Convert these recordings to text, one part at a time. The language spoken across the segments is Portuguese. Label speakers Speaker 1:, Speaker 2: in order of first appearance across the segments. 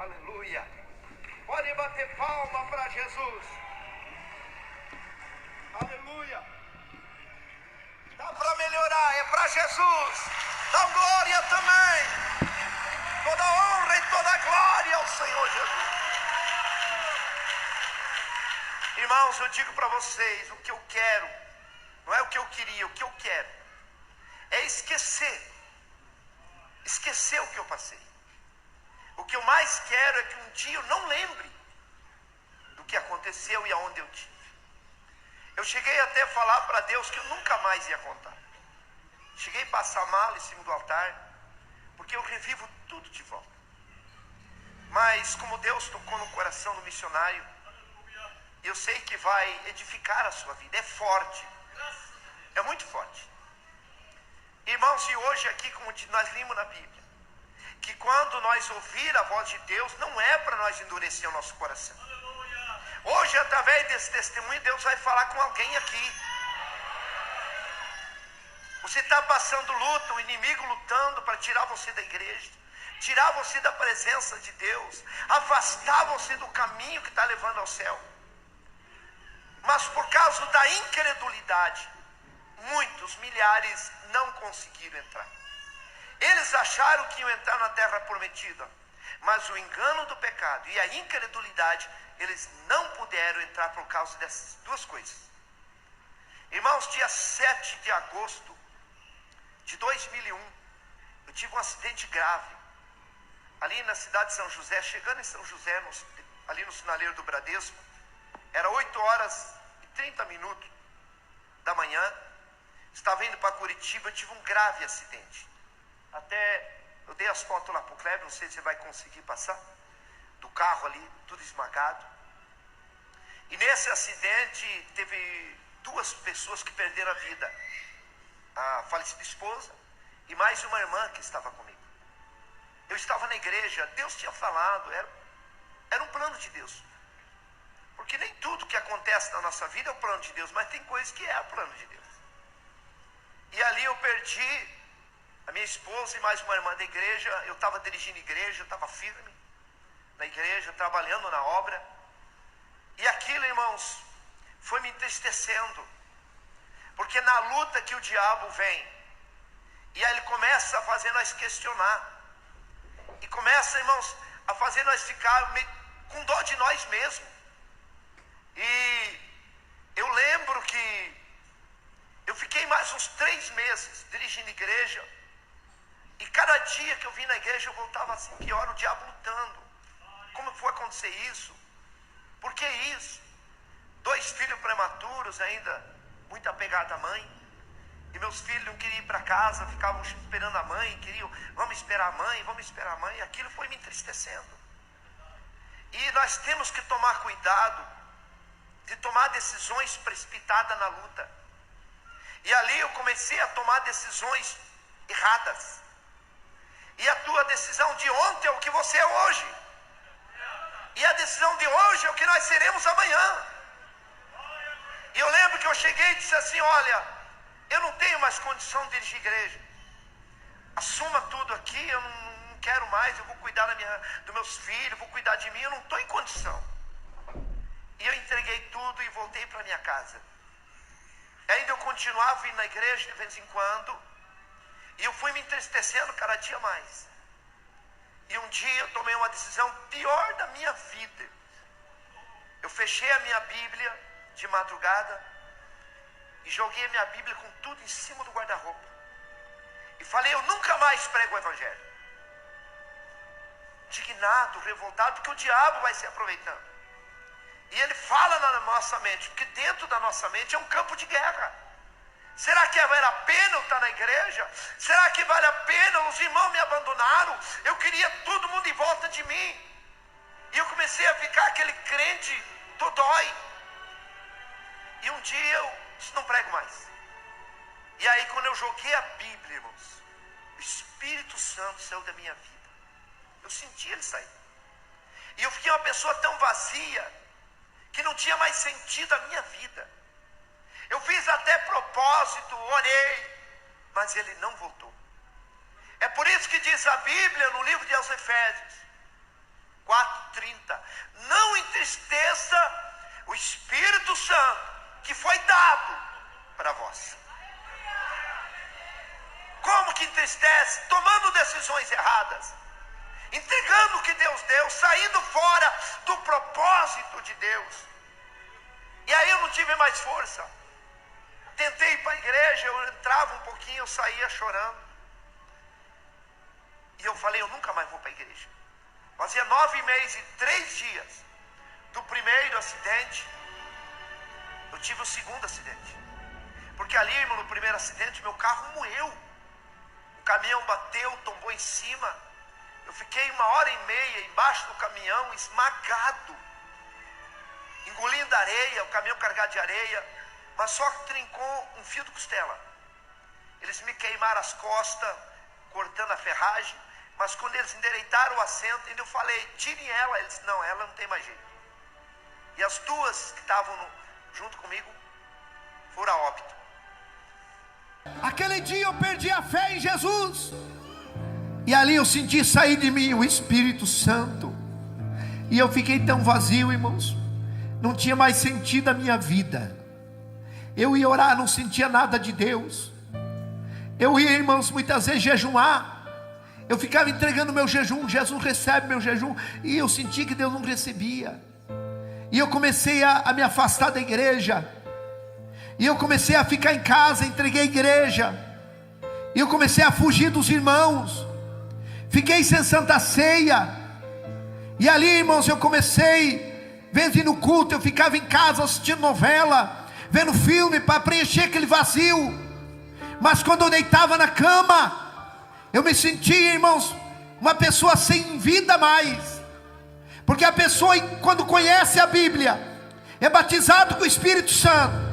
Speaker 1: Aleluia. Pode bater palma para Jesus. Aleluia. Dá para melhorar, é para Jesus. Dá glória também. Toda honra e toda glória ao Senhor Jesus. Irmãos, eu digo para vocês, o que eu quero, não é o que eu queria, o que eu quero é esquecer o que eu passei. O que eu mais quero é que um dia eu não lembre do que aconteceu e aonde eu tive. Eu cheguei até a falar para Deus que eu nunca mais ia contar. Cheguei a passar mal em cima do altar, porque eu revivo tudo de volta. Mas como Deus tocou no coração do missionário, eu sei que vai edificar a sua vida. É forte, é muito forte. Irmãos, e hoje aqui, como nós lemos na Bíblia, que quando nós ouvir a voz de Deus, não é para nós endurecer o nosso coração. Hoje, através desse testemunho, Deus vai falar com alguém aqui. Você está passando luta, o inimigo lutando para tirar você da igreja, tirar você da presença de Deus, afastar você do caminho que está levando ao céu. Mas por causa da incredulidade, muitos, milhares, não conseguiram entrar. Eles acharam que iam entrar na terra prometida, mas o engano do pecado e a incredulidade, eles não puderam entrar por causa dessas duas coisas. Irmãos, dia 7 de agosto de 2001, eu tive um acidente grave, ali na cidade de São José, chegando em São José, ali no sinaleiro do Bradesco. Era 8h30 da manhã, estava indo para Curitiba, eu tive um grave acidente. Até eu dei as fotos lá para o Kleber, não sei se você vai conseguir passar, do carro ali, tudo esmagado. E nesse acidente teve duas pessoas que perderam a vida, a falecida esposa e mais uma irmã que estava comigo. Eu estava na igreja, Deus tinha falado, era um plano de Deus. Porque nem tudo que acontece na nossa vida é o plano de Deus, mas tem coisas que é o plano de Deus. E ali eu perdi a minha esposa e mais uma irmã da igreja. Eu estava dirigindo a igreja, eu estava firme na igreja, trabalhando na obra. E aquilo, irmãos, foi me entristecendo. Porque na luta que o diabo vem, e aí ele começa a fazer nós questionar. E começa, irmãos, a fazer nós ficar com dó de nós mesmos. E eu lembro que eu fiquei mais uns 3 meses dirigindo igreja. E cada dia que eu vim na igreja eu voltava assim pior, o diabo lutando. Como foi acontecer isso? Por que isso? 2 filhos prematuros ainda, muito apegado à mãe. E meus filhos não queriam ir para casa, ficavam esperando a mãe, queriam, vamos esperar a mãe, vamos esperar a mãe. E aquilo foi me entristecendo. E nós temos que tomar cuidado de tomar decisões precipitadas na luta. E ali eu comecei a tomar decisões erradas. E a tua decisão de ontem é o que você é hoje. E a decisão de hoje é o que nós seremos amanhã. E eu lembro que eu cheguei e disse assim, olha, eu não tenho mais condição de dirigir igreja. Assuma tudo aqui, eu não quero mais, eu vou cuidar dos meus filhos, vou cuidar de mim, eu não estou em condição. E eu entreguei tudo e voltei para minha casa. E ainda eu continuava indo na igreja de vez em quando. E eu fui me entristecendo cada dia mais. E um dia eu tomei uma decisão pior da minha vida. Eu fechei a minha Bíblia de madrugada e joguei a minha Bíblia com tudo em cima do guarda-roupa. E falei, eu nunca mais prego o evangelho. Indignado, revoltado, porque o diabo vai se aproveitando. E ele fala na nossa mente, porque dentro da nossa mente é um campo de guerra. Será que vale a pena eu estar na igreja? Será que vale a pena? Os irmãos me abandonaram, eu queria todo mundo em volta de mim. E eu comecei a ficar aquele crente dodói. E um dia eu disse, não prego mais. E aí quando eu joguei a Bíblia, irmãos, o Espírito Santo saiu da minha vida. Eu senti ele sair. E eu fiquei uma pessoa tão vazia, que não tinha mais sentido a minha vida. Eu fiz até propósito, orei, mas ele não voltou. É por isso que diz a Bíblia no livro de Efésios 4, entristeça o Espírito Santo que foi dado para vós. Como que entristece? Tomando decisões erradas, entregando o que Deus deu, saindo fora do propósito de Deus. E aí eu não tive mais força. Tentei ir para a igreja, eu entrava um pouquinho, eu saía chorando. E eu falei, eu nunca mais vou para a igreja. Fazia 9 meses e 3 dias do primeiro acidente, eu tive o segundo acidente. Porque ali, irmão, no primeiro acidente, meu carro moeu. O caminhão bateu, tombou em cima. Eu fiquei 1h30 embaixo do caminhão, esmagado, engolindo areia, o caminhão carregado de areia, mas só trincou um fio de costela. Eles me queimaram as costas, cortando a ferragem, mas quando eles endireitaram o assento, ainda eu falei, tirem ela. Eles, não, ela não tem mais jeito. E as duas que estavam junto comigo foram a óbito. Aquele dia eu perdi a fé em Jesus, e ali eu senti sair de mim o Espírito Santo, e eu fiquei tão vazio, irmãos, não tinha mais sentido a minha vida. Eu ia orar, não sentia nada de Deus. Eu ia, irmãos, muitas vezes jejuar, eu ficava entregando meu jejum, Jesus recebe meu jejum, e eu sentia que Deus não recebia. E eu comecei a me afastar da igreja, e eu comecei a ficar em casa, entreguei a igreja, e eu comecei a fugir dos irmãos, fiquei sem Santa Ceia. E ali, irmãos, eu comecei, vendo no culto, eu ficava em casa assistindo novela, vendo filme para preencher aquele vazio. Mas quando eu deitava na cama, eu me sentia, irmãos, uma pessoa sem vida mais. Porque a pessoa, quando conhece a Bíblia, é batizado com o Espírito Santo,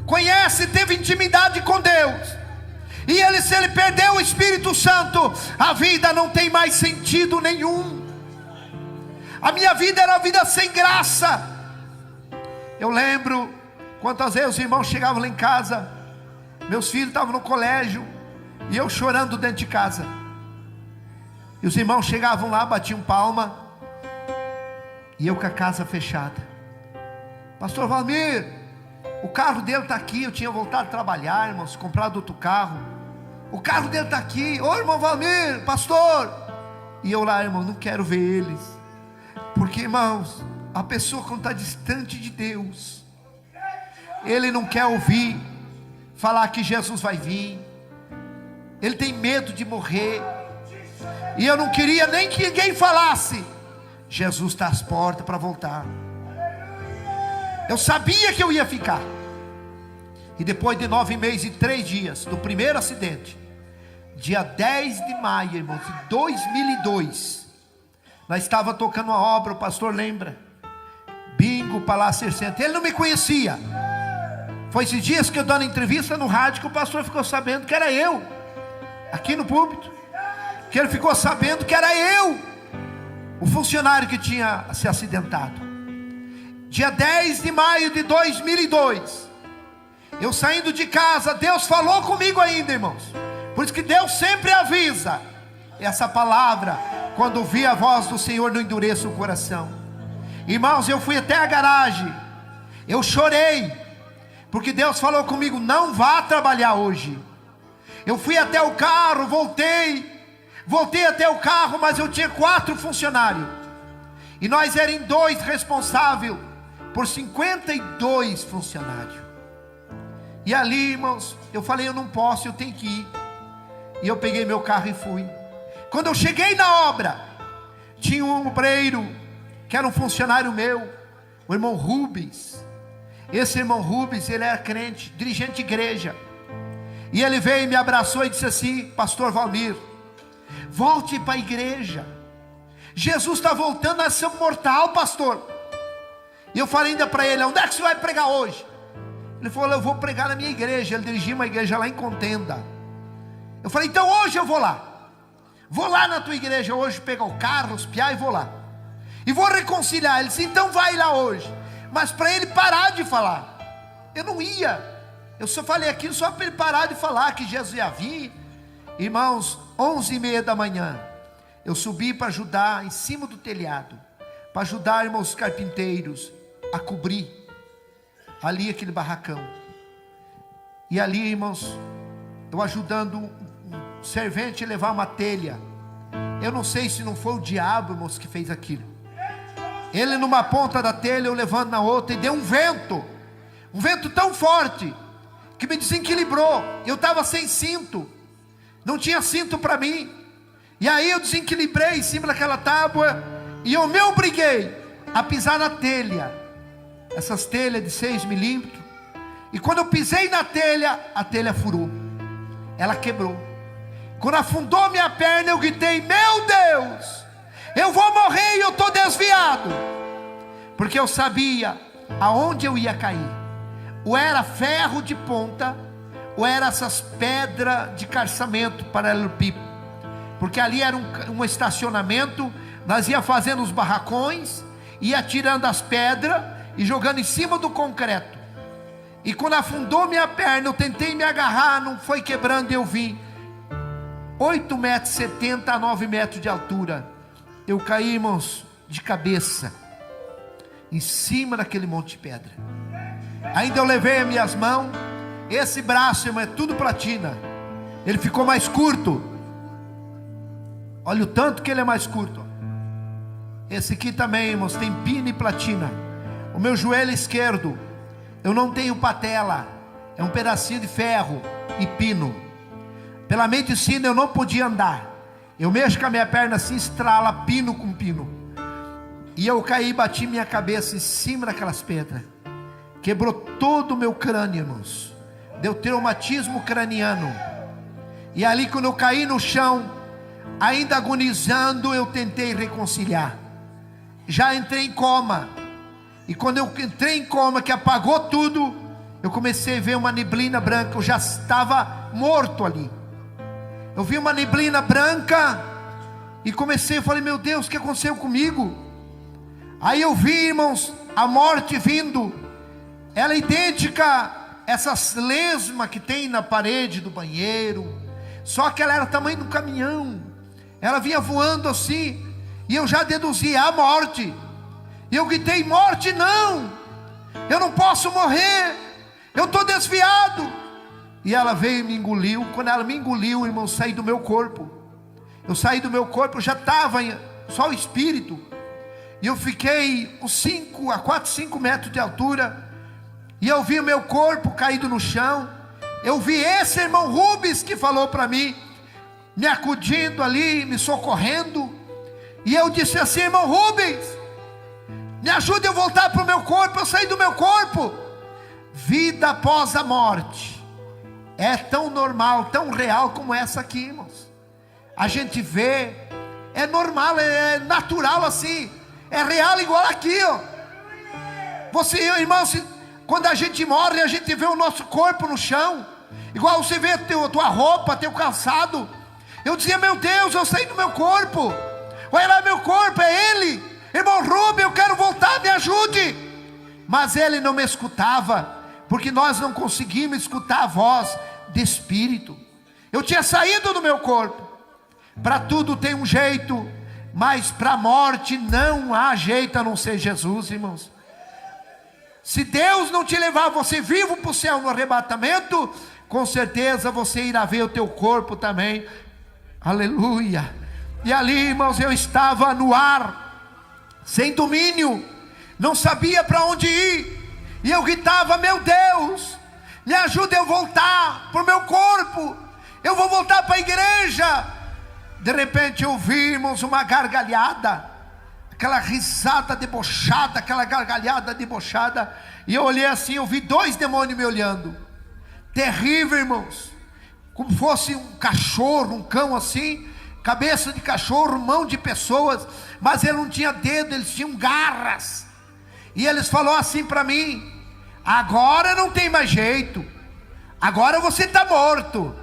Speaker 1: conhece, teve intimidade com Deus, e se ele perdeu o Espírito Santo, a vida não tem mais sentido nenhum. A minha vida era uma vida sem graça. Eu lembro quantas vezes os irmãos chegavam lá em casa, meus filhos estavam no colégio, e eu chorando dentro de casa, e os irmãos chegavam lá, batiam palma, e eu com a casa fechada. Pastor Valmir, o carro dele está aqui. Eu tinha voltado a trabalhar, irmãos, comprado outro carro. O carro dele está aqui. Ô irmão Valmir, pastor. E eu lá, irmão, não quero ver eles. Porque, irmãos, a pessoa quando está distante de Deus, ele não quer ouvir falar que Jesus vai vir. Ele tem medo de morrer. E eu não queria nem que ninguém falasse, Jesus está às portas para voltar. Eu sabia que eu ia ficar. E depois de 9 meses e 3 dias do primeiro acidente, dia 10 de maio, irmãos, de 2002, nós estávamos tocando uma obra, o pastor lembra, Bingo, Palácio Centro. Ele não me conhecia. Foi esses dias que eu dando entrevista no rádio, que o pastor ficou sabendo que era eu, aqui no púlpito, que ele ficou sabendo que era eu, o funcionário que tinha se acidentado. Dia 10 de maio de 2002, eu saindo de casa, Deus falou comigo ainda, irmãos. Por isso que Deus sempre avisa. Essa palavra, quando ouvi a voz do Senhor, não endureça o coração. Irmãos, eu fui até a garagem, eu chorei, porque Deus falou comigo, não vá trabalhar hoje. Eu fui até o carro, voltei até o carro, mas eu tinha 4 funcionários, e nós éramos 2 responsáveis por 52 funcionários. E ali, irmãos, eu falei, eu não posso, eu tenho que ir. E eu peguei meu carro e fui. Quando eu cheguei na obra, tinha um obreiro, que era um funcionário meu, o irmão Rubens. Esse irmão Rubens, ele era crente, dirigente de igreja. E ele veio e me abraçou e disse assim, pastor Valmir, volte para a igreja. Jesus está voltando a ser mortal, pastor. E eu falei ainda para ele, onde é que você vai pregar hoje? Ele falou, eu vou pregar na minha igreja. Ele dirigia uma igreja lá em Contenda. Eu falei, então hoje eu vou lá. Vou lá na tua igreja hoje, pegar o carro, os piá e vou lá. E vou reconciliar. Ele disse, então vai lá hoje. Mas para ele parar de falar. Eu não ia. Eu só falei aquilo só para ele parar de falar que Jesus ia vir. Irmãos, 11h30 da manhã, eu subi para ajudar em cima do telhado.
Speaker 2: para ajudar, irmãos, os carpinteiros a cobrir ali aquele barracão. E ali, irmãos, eu ajudando um servente a levar uma telha. Eu não sei se não foi o diabo, irmãos, que fez aquilo. Ele numa ponta da telha, eu levando na outra, e deu um vento tão forte, que me desequilibrou. Eu estava sem cinto, não tinha cinto para mim, e aí eu desequilibrei em cima daquela tábua, e eu me obriguei a pisar na telha, essas telhas de 6 milímetros, e quando eu pisei na telha, a telha furou, ela quebrou. Quando afundou minha perna, eu gritei: meu Deus, eu vou morrer e eu estou desviado, porque eu sabia aonde eu ia cair. Ou era ferro de ponta, ou era essas pedras de calçamento paralelepípedo, porque ali era um estacionamento. Nós ia fazendo os barracões, ia tirando as pedras e jogando em cima do concreto. E quando afundou minha perna, eu tentei me agarrar, não foi quebrando, e eu vim 8,70 metros a 9 metros de altura. Eu caí, irmãos, de cabeça em cima daquele monte de pedra. Ainda eu levei as minhas mãos. Esse braço, irmão, é tudo platina. Ele ficou mais curto. Olha o tanto que ele é mais curto. Esse aqui também, irmãos, tem pino e platina. O meu joelho esquerdo, eu não tenho patela, é um pedacinho de ferro e pino. Pela medicina eu não podia andar. Eu mexo com a minha perna assim, estrala pino com pino. E eu caí e bati minha cabeça em cima daquelas pedras. Quebrou todo o meu crânio, irmãos. Deu traumatismo craniano. E ali quando eu caí no chão, ainda agonizando, eu tentei reconciliar. Já entrei em coma. E quando eu entrei em coma, que apagou tudo, eu comecei a ver uma neblina branca. Eu já estava morto ali. Eu vi uma neblina branca e comecei, eu falei: meu Deus, o que aconteceu comigo? Aí eu vi, irmãos, a morte vindo. Ela é idêntica a essas lesmas que tem na parede do banheiro, só que ela era do tamanho de um caminhão. Ela vinha voando assim, e eu já deduzi a morte. E eu gritei: morte não, eu não posso morrer, eu estou desviado. E ela veio e me engoliu. Quando ela me engoliu, irmão, eu saí do meu corpo. Eu saí do meu corpo, eu já estava só o espírito. E eu fiquei uns 4, 5 metros de altura. E eu vi o meu corpo caído no chão. Eu vi esse irmão Rubens que falou para mim, me acudindo ali, me socorrendo. E eu disse assim: irmão Rubens, me ajude a voltar para o meu corpo. Eu saí do meu corpo. Vida após a morte é tão normal, tão real como essa aqui, irmãos. A gente vê, é normal, é natural assim, é real igual aqui, ó. Você, irmão, quando a gente morre, a gente vê o nosso corpo no chão, igual você vê a tua roupa, teu calçado. Eu dizia: meu Deus, eu saí do meu corpo. Olha lá, meu corpo, é ele. Irmão Rubem, eu quero voltar, me ajude. Mas ele não me escutava, porque nós não conseguimos escutar a voz de espírito. Eu tinha saído do meu corpo. Para tudo tem um jeito, mas para a morte não há jeito a não ser Jesus, irmãos. Se Deus não te levar você vivo para o céu no arrebatamento, com certeza você irá ver o teu corpo também. Aleluia. E ali, irmãos, eu estava no ar, sem domínio, não sabia para onde ir. E eu gritava: meu Deus, me ajuda a voltar para o meu corpo. Eu vou voltar para a igreja. De repente ouvimos uma gargalhada, aquela risada debochada, aquela gargalhada debochada. E eu olhei assim, eu vi 2 demônios me olhando. Terrível, irmãos. Como fosse um cachorro, um cão assim, cabeça de cachorro, mão de pessoas, mas ele não tinha dedo, eles tinham garras. E eles falaram assim para mim: agora não tem mais jeito, agora você está morto.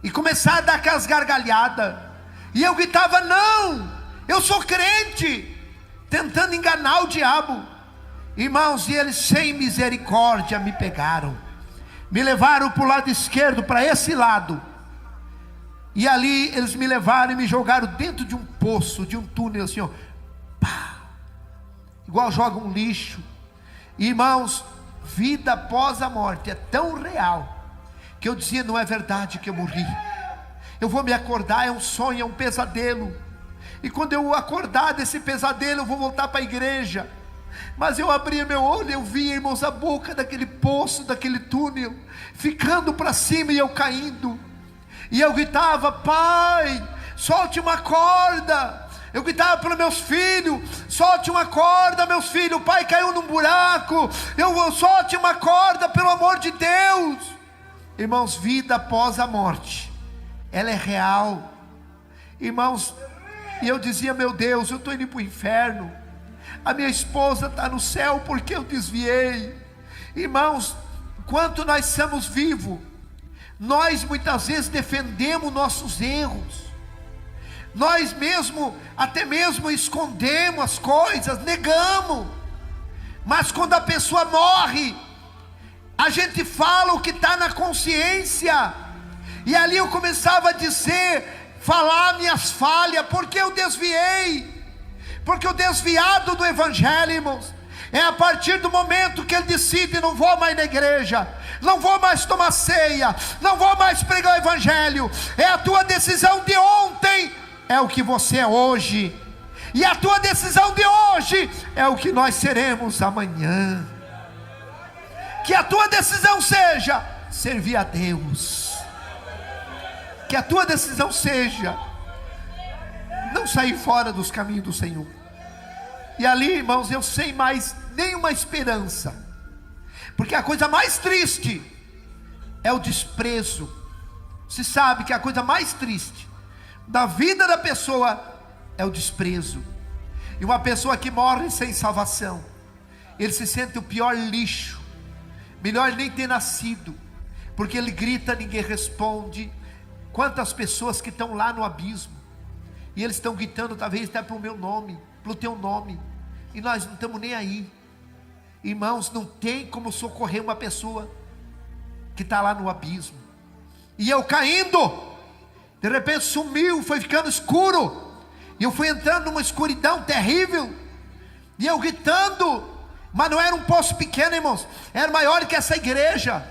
Speaker 2: E começaram a dar aquelas gargalhadas. E eu gritava: não, eu sou crente, tentando enganar o diabo. Irmãos, e eles sem misericórdia me pegaram, me levaram para o lado esquerdo, para esse lado. E ali eles me levaram e me jogaram dentro de um poço, de um túnel assim, ó. Pá, igual joga um lixo. Irmãos, vida após a morte é tão real, que eu dizia, não é verdade que eu morri. Eu vou me acordar, é um sonho, é um pesadelo. E quando eu acordar desse pesadelo, eu vou voltar para a igreja. Mas eu abria meu olho, eu via, irmãos, a boca daquele poço, daquele túnel, ficando para cima e eu caindo. E eu gritava, pai, solte uma corda. Eu gritava para meus filhos, solte uma corda, meus filhos. O pai caiu num buraco, solte uma corda, pelo amor de Deus. Irmãos, vida após a morte, ela é real. Irmãos, e eu dizia, meu Deus, eu estou indo para o inferno. A minha esposa está no céu porque eu desviei. Irmãos, enquanto nós estamos vivos, nós muitas vezes defendemos nossos erros. Nós mesmo, até mesmo escondemos as coisas, negamos. Mas quando a pessoa morre, a gente fala o que está na consciência. E ali eu começava a dizer, falar minhas falhas, porque eu desviei. Porque o desviado do evangelho, irmãos, é a partir do momento que ele decide, não vou mais na igreja, não vou mais tomar ceia, não vou mais pregar o evangelho. É a tua decisão de ontem, é o que você é hoje. E a tua decisão de hoje é o que nós seremos amanhã. Que a tua decisão seja servir a Deus. Que a tua decisão seja não sair fora dos caminhos do Senhor. E ali, irmãos, eu sem mais nenhuma esperança. Porque a coisa mais triste é o desprezo. Você sabe que a coisa mais triste da vida da pessoa é o desprezo. E uma pessoa que morre sem salvação, ele se sente o pior lixo. Melhor nem ter nascido, porque ele grita, ninguém responde. Quantas pessoas que estão lá no abismo, e eles estão gritando, talvez até para o meu nome, para o teu nome, e nós não estamos nem aí. Irmãos, não tem como socorrer uma pessoa que está lá no abismo. E eu caindo, de repente sumiu, foi ficando escuro, e eu fui entrando numa escuridão terrível, e eu gritando, mas não era um poço pequeno, irmãos, era maior que essa igreja,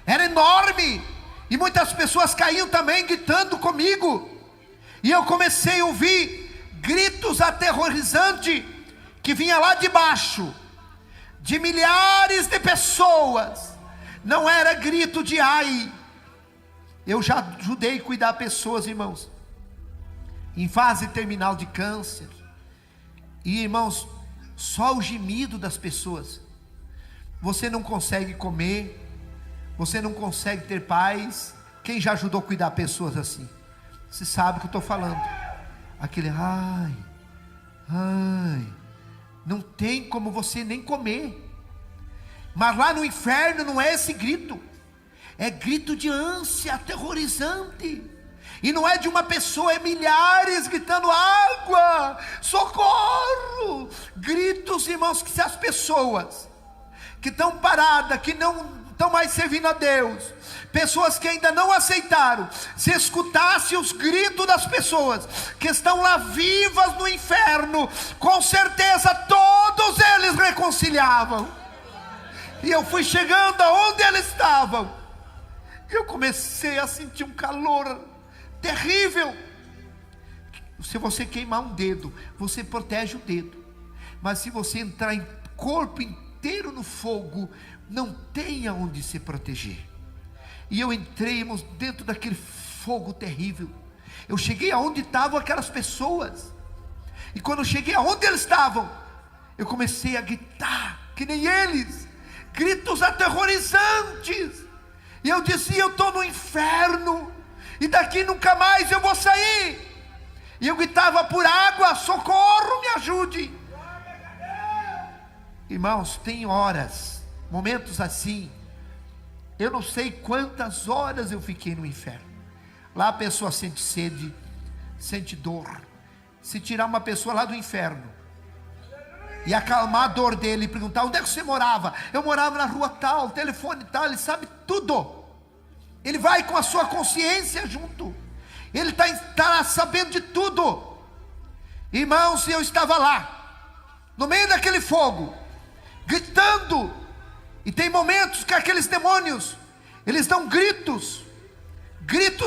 Speaker 2: era enorme, e muitas pessoas caíam também gritando comigo. E eu comecei a ouvir gritos aterrorizantes, que vinha lá de baixo, de milhares de pessoas. Não era grito de ai. Eu já ajudei a cuidar pessoas, irmãos, em fase terminal de câncer. E irmãos, só o gemido das pessoas. Você não consegue comer, você não consegue ter paz. Quem já ajudou a cuidar pessoas assim? Você sabe o que eu estou falando. Aquele ai, não tem como você nem comer. Mas lá no inferno não é esse grito, é grito de ânsia aterrorizante. E não é de uma pessoa, é milhares gritando água, socorro. Gritos, irmãos, que se as pessoas que estão paradas, que não estão mais servindo a Deus, pessoas que ainda não aceitaram, se escutasse os gritos das pessoas que estão lá vivas no inferno, com certeza todos eles reconciliavam. E eu fui chegando aonde eles estavam, e eu comecei a sentir um calor terrível. Se você queimar um dedo, você protege o dedo, mas se você entrar em corpo inteiro no fogo, não tem aonde se proteger. E eu entrei, irmãos, dentro daquele fogo terrível. Eu cheguei aonde estavam aquelas pessoas, e quando eu cheguei aonde eles estavam, eu comecei a gritar, que nem eles, gritos aterrorizantes. E eu dizia, eu estou no inferno, e daqui nunca mais eu vou sair. E eu gritava por água, socorro, me ajude. Irmãos, tem horas, momentos assim, eu não sei quantas horas eu fiquei no inferno. Lá a pessoa sente sede, sente dor. Se tirar uma pessoa lá do inferno e acalmar a dor dele, e perguntar, onde é que você morava? Eu morava na rua tal, telefone tal, ele sabe tudo. Ele vai com a sua consciência junto, ele está sabendo de tudo. Irmãos, eu estava lá, no meio daquele fogo, gritando. E tem momentos que aqueles demônios, eles dão gritos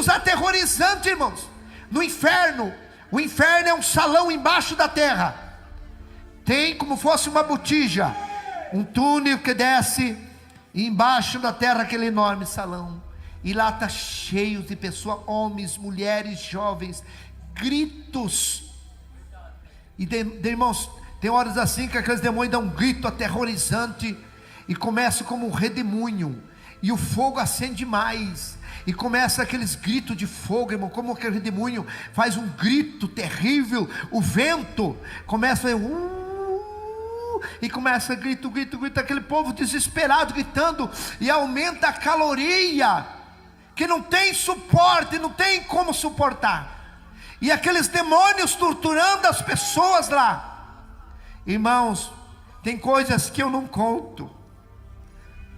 Speaker 2: aterrorizantes, irmãos. No inferno, o inferno é um salão embaixo da terra, tem como fosse uma botija, um túnel que desce, e embaixo da terra aquele enorme salão, e lá está cheio de pessoas, homens, mulheres, jovens, gritos. E irmãos, tem horas assim que aqueles demônios dão um grito aterrorizante, e começa como um redemoinho, e o fogo acende mais, e começa aqueles gritos de fogo, irmão, como aquele redemoinho faz um grito terrível. O vento começa e começa grito, aquele povo desesperado gritando, e aumenta a caloria, que não tem suporte, não tem como suportar, e aqueles demônios torturando as pessoas lá. Irmãos, tem coisas que eu não conto,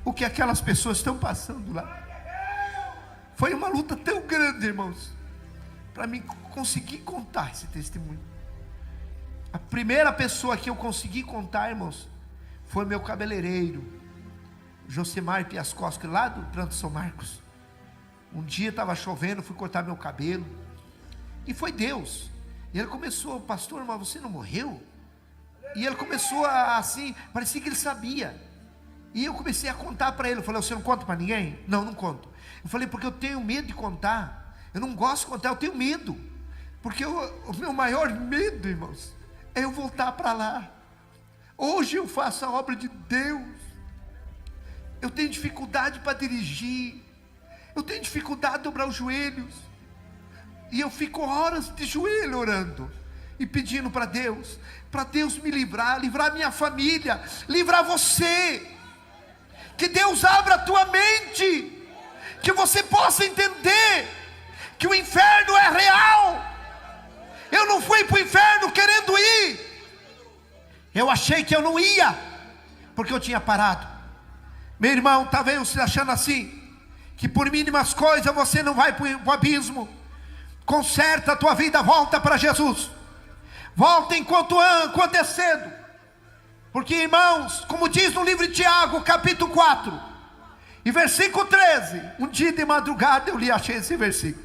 Speaker 2: o que aquelas pessoas estão passando lá. Foi uma luta tão grande, irmãos, para mim conseguir contar esse testemunho. A primeira pessoa que eu consegui contar, irmãos, foi meu cabeleireiro, Josemar Piascoski, lá do Planto São Marcos. Um dia estava chovendo, fui cortar meu cabelo, e foi Deus. E ele começou: pastor, mas você não morreu? E ele começou assim, parecia que ele sabia. E eu comecei a contar para ele. Eu falei: você não conta para ninguém? Não, não conto. Eu falei: porque eu tenho medo de contar, eu não gosto de contar, eu tenho medo, porque o meu maior medo, irmãos, é eu voltar para lá. Hoje eu faço a obra de Deus, eu tenho dificuldade para dirigir, eu tenho dificuldade de dobrar os joelhos, e eu fico horas de joelho orando e pedindo para Deus me livrar minha família, livrar você. Que Deus abra a tua mente, que você possa entender que o inferno é real. Eu não fui para o inferno querendo ir, eu achei que eu não ia, porque eu tinha parado. Meu irmão, talvez você achando assim, que por mínimas coisas você não vai para o abismo. Conserta a tua vida, volta para Jesus, volta enquanto é cedo. Porque, irmãos, como diz no livro de Tiago, capítulo 4, e versículo 13, um dia de madrugada eu achei esse versículo,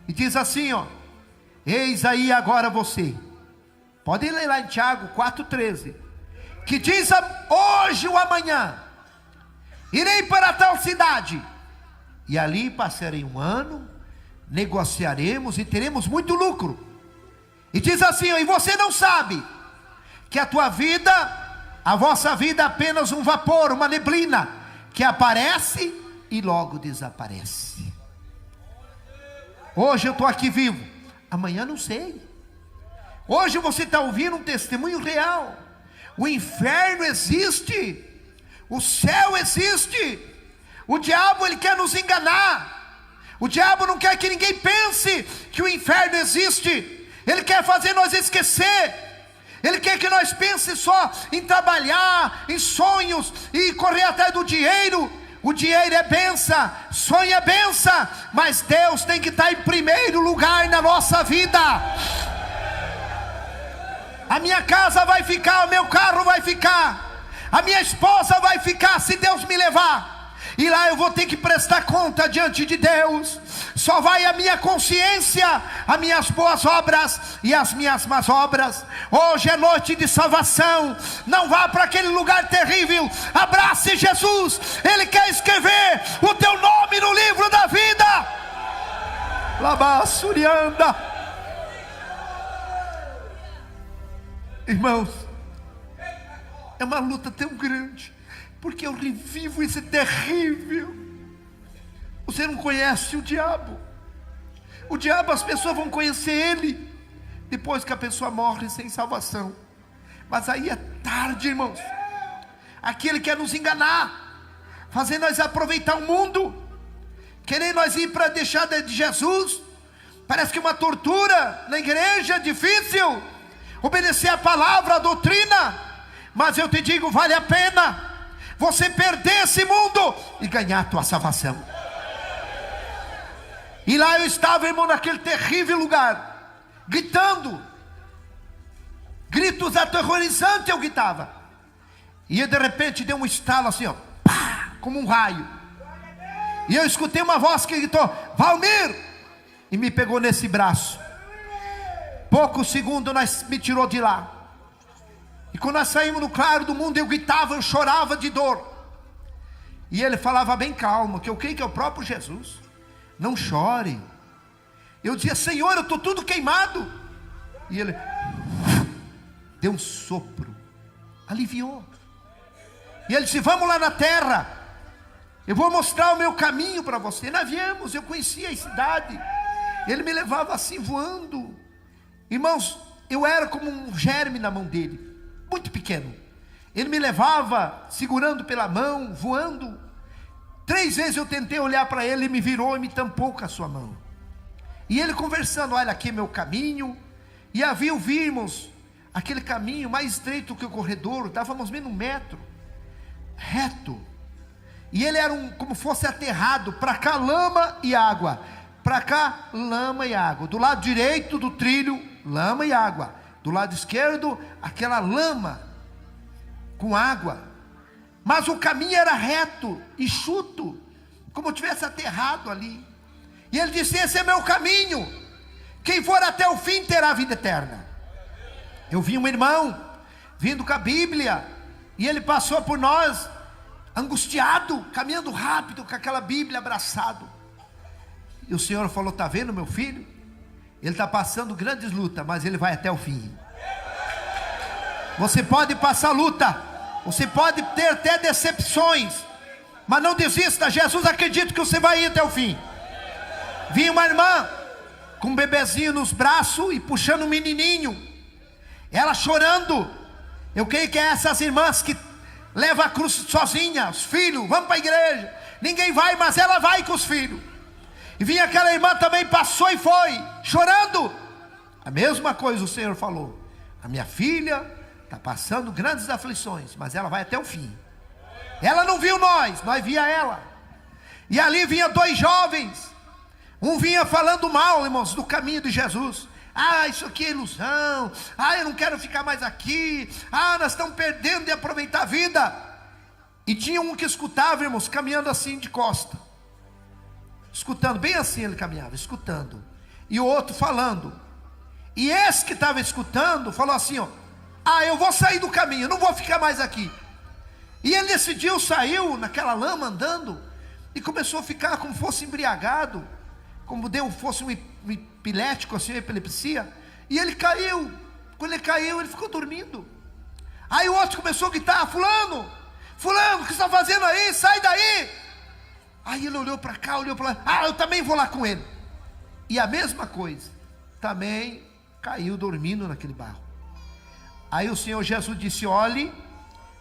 Speaker 2: e diz assim, ó: eis aí agora você, pode ler lá em Tiago 4,13, que diz: hoje ou amanhã irei para tal cidade, e ali passarei um ano, negociaremos e teremos muito lucro. E diz assim, ó: e você não sabe que a vossa vida é apenas um vapor, uma neblina, que aparece e logo desaparece. Hoje eu estou aqui vivo, amanhã não sei. Hoje você está ouvindo um testemunho real. O inferno existe, o céu existe. O diabo, ele quer nos enganar. O diabo não quer que ninguém pense que o inferno existe. Ele quer fazer nós esquecer. Ele quer que nós pensemos só em trabalhar, em sonhos e correr atrás do dinheiro. O dinheiro é benção, sonho é benção, mas Deus tem que estar em primeiro lugar na nossa vida. A minha casa vai ficar, o meu carro vai ficar, a minha esposa vai ficar se Deus me levar. E lá eu vou ter que prestar conta diante de Deus. Só vai a minha consciência, as minhas boas obras e as minhas más obras. Hoje é noite de salvação. Não vá para aquele lugar terrível. Abrace Jesus. Ele quer escrever o teu nome no livro da vida. Labassurianda. Irmãos, é uma luta tão grande, porque eu revivo esse terrível. Você não conhece o diabo. O diabo, as pessoas vão conhecer ele depois que a pessoa morre sem salvação. Mas aí é tarde, irmãos. Aquele quer nos enganar, fazer nós aproveitar o mundo, querer nós ir para deixar de Jesus. Parece que uma tortura na igreja, difícil obedecer a palavra, a doutrina. Mas eu te digo, vale a pena você perder esse mundo e ganhar a tua salvação. E lá eu estava, irmão, naquele terrível lugar, gritando gritos aterrorizantes eu gritava. E de repente deu um estalo assim, ó, pá, como um raio. E eu escutei uma voz que gritou: Valmir! E me pegou nesse braço. Poucos segundos me tirou de lá. E quando nós saímos no claro do mundo, eu gritava, eu chorava de dor. E ele falava bem calmo, que eu creio que é o próprio Jesus. Não chore. Eu dizia: Senhor, eu estou tudo queimado. E ele deu um sopro, aliviou. E ele disse: vamos lá na terra, eu vou mostrar o meu caminho para você. Nós viemos, eu conhecia a cidade. Ele me levava assim voando. Irmãos, eu era como um germe na mão dele, muito pequeno. Ele me levava segurando pela mão, voando. 3 vezes eu tentei olhar para ele, ele me virou e me tampou com a sua mão. E ele conversando: olha, aqui é meu caminho. E vimos aquele caminho mais estreito que o corredor, dávamos menos 1 metro, reto. E ele era como fosse aterrado, para cá lama e água, para cá lama e água. Do lado direito do trilho, lama e água. Do lado esquerdo, aquela lama com água. Mas o caminho era reto, enxuto, como tivesse aterrado ali. E ele disse: esse é meu caminho, quem for até o fim terá vida eterna. Eu vi um irmão vindo com a Bíblia, e ele passou por nós, angustiado, caminhando rápido, com aquela Bíblia abraçado. E o Senhor falou: está vendo meu filho? Ele está passando grandes lutas, mas ele vai até o fim. Você pode passar luta, você pode ter até decepções, mas não desista. Jesus acredita que você vai ir até o fim. Vi uma irmã com um bebezinho nos braços e puxando um menininho, ela chorando. Eu creio que é essas irmãs que levam a cruz sozinha, os filhos, vamos para a igreja, ninguém vai, mas ela vai com os filhos. E vinha aquela irmã também, passou e foi, chorando. A mesma coisa o Senhor falou: a minha filha está passando grandes aflições, mas ela vai até o fim. Ela não viu nós via ela. E ali vinha 2 jovens, um vinha falando mal, irmãos, do caminho de Jesus. Ah, isso aqui é ilusão. Ah, eu não quero ficar mais aqui. Ah, nós estamos perdendo de aproveitar a vida. E tinha um que escutava, irmãos, caminhando assim de costa, escutando, bem assim ele caminhava, escutando. E o outro falando. E esse que estava escutando falou assim, ó: ah, eu vou sair do caminho, eu não vou ficar mais aqui. E ele decidiu, saiu naquela lama andando, e começou a ficar como fosse embriagado, como fosse um epilético, assim, uma epilepsia. E ele caiu. Quando ele caiu, ele ficou dormindo. Aí o outro começou a gritar: fulano, fulano, o que você está fazendo aí? Sai daí. Aí ele olhou para cá, olhou para lá: ah, eu também vou lá com ele. E a mesma coisa, também caiu dormindo naquele barro. Aí o Senhor Jesus disse: olhe,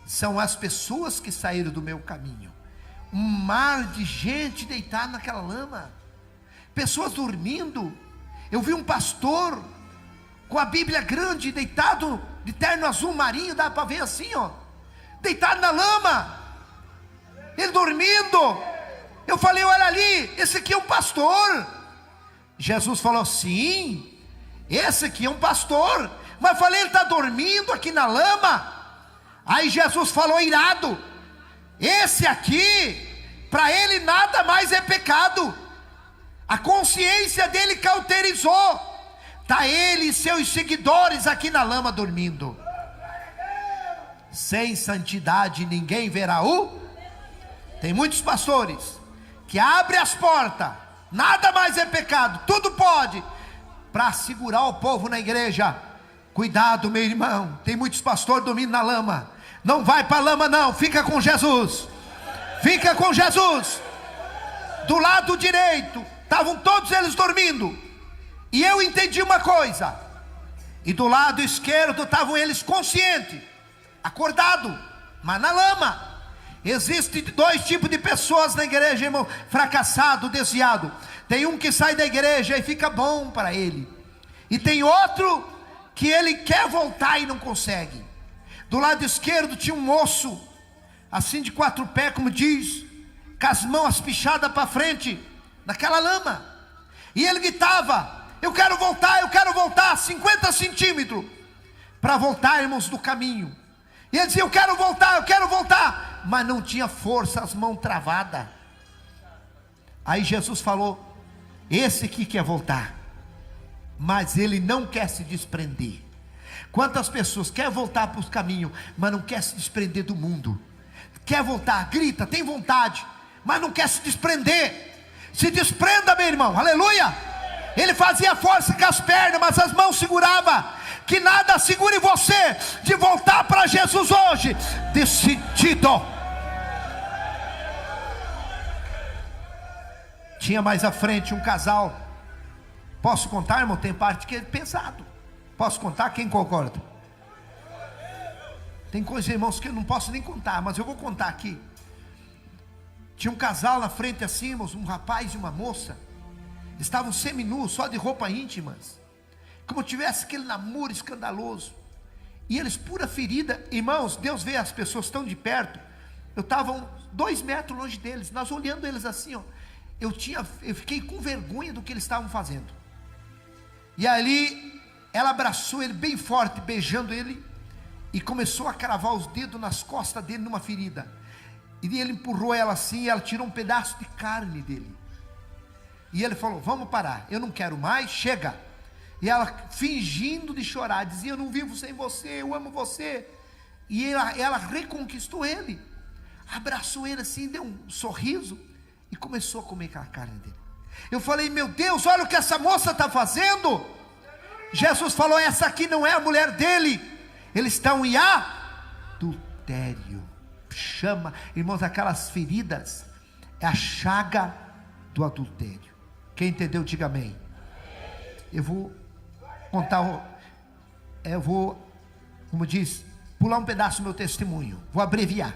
Speaker 2: são as pessoas que saíram do meu caminho. Um mar de gente deitada naquela lama, pessoas dormindo. Eu vi um pastor com a Bíblia grande, deitado de terno azul marinho, dá para ver assim, ó, deitado na lama, ele dormindo. Eu falei: olha ali, esse aqui é um pastor. Jesus falou: sim, esse aqui é um pastor. Mas eu falei: ele está dormindo aqui na lama. Aí Jesus falou irado: esse aqui, para ele nada mais é pecado. A consciência dele cauterizou. Está ele e seus seguidores aqui na lama dormindo. Sem santidade ninguém verá o. Tem muitos pastores que abrem as portas, nada mais é pecado, tudo pode, para segurar o povo na igreja. Cuidado, meu irmão, tem muitos pastores dormindo na lama. Não vai para a lama não, fica com Jesus. Fica com Jesus. Do lado direito estavam todos eles dormindo, e eu entendi uma coisa. E do lado esquerdo estavam eles conscientes, acordados, mas na lama. Existem 2 tipos de pessoas na igreja, irmão: fracassado, desviado. Tem um que sai da igreja e fica bom para ele, e tem outro que ele quer voltar e não consegue. Do lado esquerdo tinha um moço, assim de 4 pés, como diz, com as mãos pichadas para frente, naquela lama. E ele gritava: eu quero voltar, 50 centímetros. para voltarmos do caminho. E ele dizia: eu quero voltar, mas não tinha força, as mãos travadas. Aí Jesus falou: esse aqui quer voltar, mas ele não quer se desprender. Quantas pessoas querem voltar para os caminhos, mas não quer se desprender do mundo? Quer voltar, grita, tem vontade, mas não quer se desprender. Se desprenda, meu irmão, aleluia. Ele fazia força com as pernas, mas as mãos segurava. Que nada segure você de voltar para Jesus hoje, decidido. Tinha mais à frente um casal. Posso contar, irmão? Tem parte que é pesado. Posso contar? Quem concorda? Tem coisas, irmãos, que eu não posso nem contar, mas eu vou contar aqui. Tinha um casal na frente assim, irmãos, um rapaz e uma moça. Estavam seminus, só de roupa íntimas, como tivesse aquele namoro escandaloso. E eles, pura ferida, irmãos, Deus vê as pessoas tão de perto. Eu estava 2 metros longe deles, nós olhando eles assim, ó. Eu fiquei com vergonha do que eles estavam fazendo. E ali ela abraçou ele bem forte, beijando ele, e começou a cravar os dedos nas costas dele numa ferida. E ele empurrou ela assim, e ela tirou um pedaço de carne dele. E ele falou: vamos parar, eu não quero mais, chega. E ela, fingindo de chorar, dizia: eu não vivo sem você, eu amo você. E ela reconquistou ele, abraçou ele assim, deu um sorriso e começou a comer aquela carne dele. Eu falei: meu Deus, olha o que essa moça está fazendo. Jesus falou: essa aqui não é a mulher dele, eles estão em adultério. Chama, irmãos, aquelas feridas é a chaga do adultério. Quem entendeu, diga amém. Eu vou contar, como diz, pular um pedaço do meu testemunho, vou abreviar.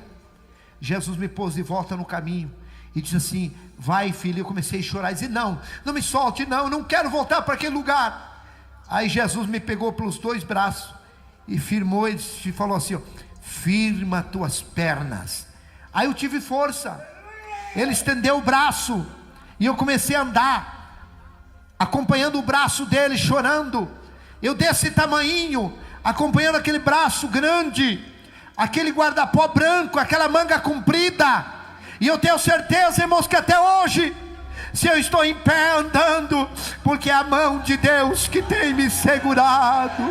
Speaker 2: Jesus me pôs de volta no caminho e disse assim: vai, filho. Eu comecei a chorar e dizer: não me solte, não quero voltar para aquele lugar. Aí Jesus me pegou pelos 2 braços e firmou e falou assim: ó, firma tuas pernas. Aí eu tive força, ele estendeu o braço e eu comecei a andar, acompanhando o braço dele, chorando. Eu desse tamanhinho, acompanhando aquele braço grande, aquele guarda-pó branco, aquela manga comprida. E eu tenho certeza, irmãos, que até hoje, se eu estou em pé andando, porque é a mão de Deus que tem me segurado.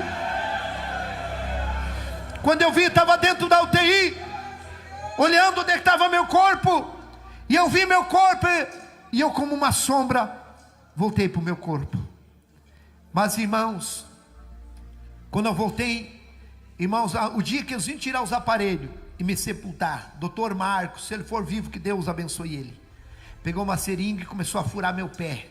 Speaker 2: Quando eu vi, estava dentro da UTI, olhando onde estava meu corpo, e eu vi meu corpo, e eu, como uma sombra, voltei para o meu corpo. Mas, irmãos, quando eu voltei, irmãos, o dia que eles vêm tirar os aparelhos e me sepultar, doutor Marcos, se ele for vivo, que Deus abençoe ele, pegou uma seringa e começou a furar meu pé.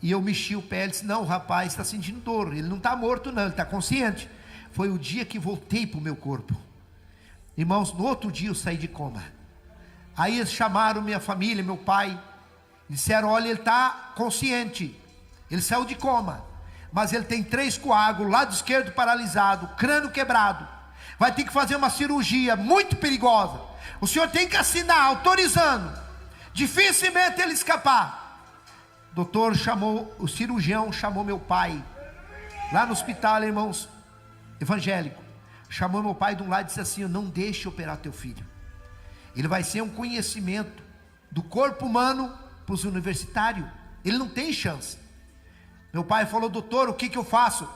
Speaker 2: E eu mexi o pé. Ele disse: não, o rapaz está sentindo dor, ele não está morto não, ele está consciente. Foi o dia que voltei para o meu corpo. Irmãos, no outro dia eu saí de coma. Aí eles chamaram minha família, meu pai, disseram: olha, ele está consciente, ele saiu de coma, mas ele tem 3 coágulos, lado esquerdo paralisado, crânio quebrado, vai ter que fazer uma cirurgia muito perigosa. O senhor tem que assinar autorizando, dificilmente ele escapar. O cirurgião chamou meu pai lá no hospital, irmãos, evangélico, chamou meu pai de um lado e disse assim: não deixe operar teu filho, ele vai ser um conhecimento do corpo humano para os universitários, ele não tem chance. Meu pai falou: doutor, o que eu faço?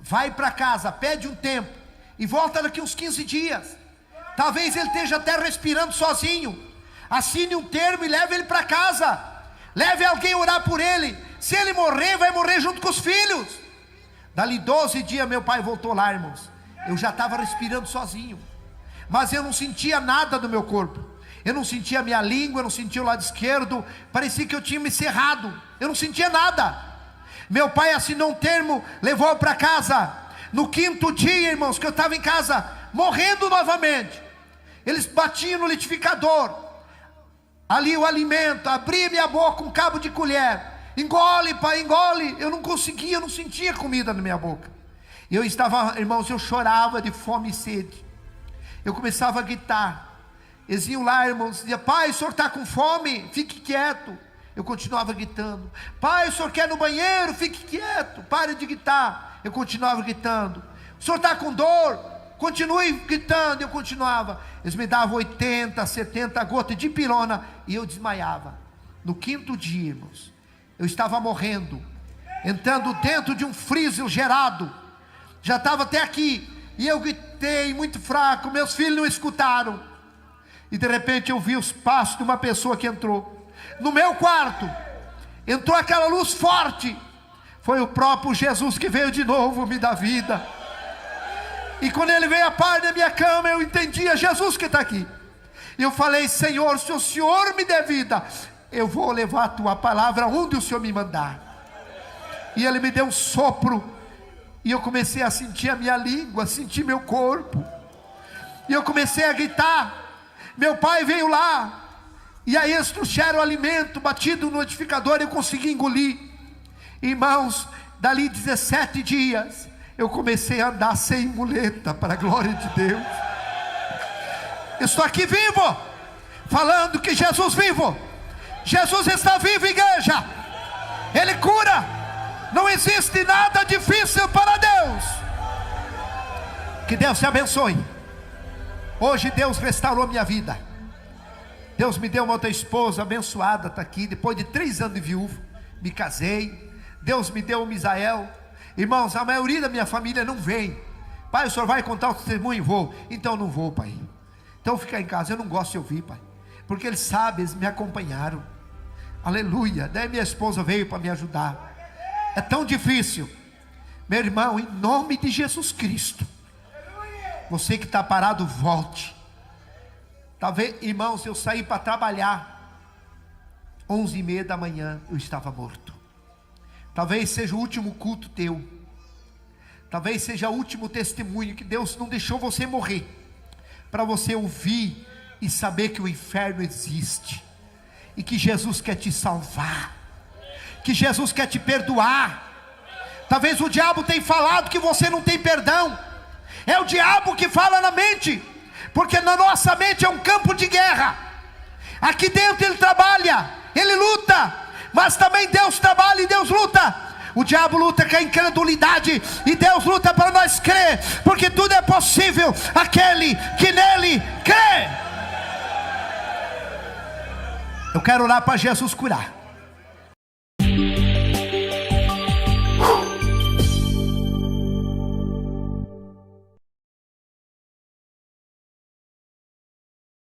Speaker 2: Vai para casa, pede um tempo e volta daqui uns 15 dias, talvez ele esteja até respirando sozinho. Assine um termo e leve ele para casa, leve alguém orar por ele. Se ele morrer, vai morrer junto com os filhos. Dali 12 dias meu pai voltou lá, irmãos. Eu já estava respirando sozinho, mas eu não sentia nada do meu corpo. Eu não sentia a minha língua, eu não sentia o lado esquerdo. Parecia que eu tinha me cerrado, eu não sentia nada. Meu pai assinou um termo, levou para casa. No 5º dia, irmãos, que eu estava em casa, morrendo novamente, eles batiam no liquidificador, ali o alimento, abria minha boca com um cabo de colher, engole, pai, engole. Eu não conseguia, eu não sentia comida na minha boca. Eu estava, irmãos, eu chorava de fome e sede. Eu começava a gritar. Eles iam lá, irmãos, diziam: pai, o senhor está com fome? Fique quieto. Eu continuava gritando: pai, o senhor quer ir no banheiro? Fique quieto, pare de gritar. Eu continuava gritando. O senhor está com dor? Continue gritando. Eu continuava. Eles me davam 80, 70 gotas de pirona e eu desmaiava. No 5º dia, irmãos, eu estava morrendo, entrando dentro de um freezer gerado, já estava até aqui, e eu gritei muito fraco, meus filhos não escutaram, e de repente eu vi os passos de uma pessoa que entrou, no meu quarto, entrou aquela luz forte, foi o próprio Jesus que veio de novo me dar vida, e quando ele veio a par da minha cama, eu entendi, é Jesus que está aqui, e eu falei: Senhor, se o Senhor me der vida, eu vou levar a tua palavra onde o Senhor me mandar. E ele me deu um sopro, e eu comecei a sentir a minha língua, sentir meu corpo, e eu comecei a gritar. Meu pai veio lá, e aí eles trouxeram o alimento batido no liquidificador, eu consegui engolir. Irmãos, dali 17 dias, eu comecei a andar sem muleta, para a glória de Deus. Eu estou aqui vivo, falando que Jesus vivo. Jesus está vivo, igreja. Ele cura. Não existe nada difícil para Deus. Que Deus te abençoe. Hoje Deus restaurou minha vida. Deus me deu uma outra esposa abençoada, está aqui. Depois de 3 anos de viúvo, me casei. Deus me deu o Misael. Irmãos, a maioria da minha família não vem. Pai, o senhor vai contar o testemunho? Vou. Então não vou, pai. Então ficar em casa, eu não gosto de ouvir, pai, porque eles sabem, eles me acompanharam. Aleluia. Daí minha esposa veio para me ajudar. É tão difícil, meu irmão, em nome de Jesus Cristo, você que está parado, volte. Talvez, irmãos, eu saí para trabalhar 11h30 da manhã, eu estava morto. Talvez seja o último culto teu, talvez seja o último testemunho, que Deus não deixou você morrer, para você ouvir e saber que o inferno existe, e que Jesus quer te salvar, que Jesus quer te perdoar. Talvez o diabo tenha falado que você não tem perdão. É o diabo que fala na mente, porque na nossa mente é um campo de guerra. Aqui dentro ele trabalha, ele luta, mas também Deus trabalha e Deus luta. O diabo luta com a incredulidade, e Deus luta para nós crer, porque tudo é possível aquele que nele crê. Eu quero orar para Jesus curar.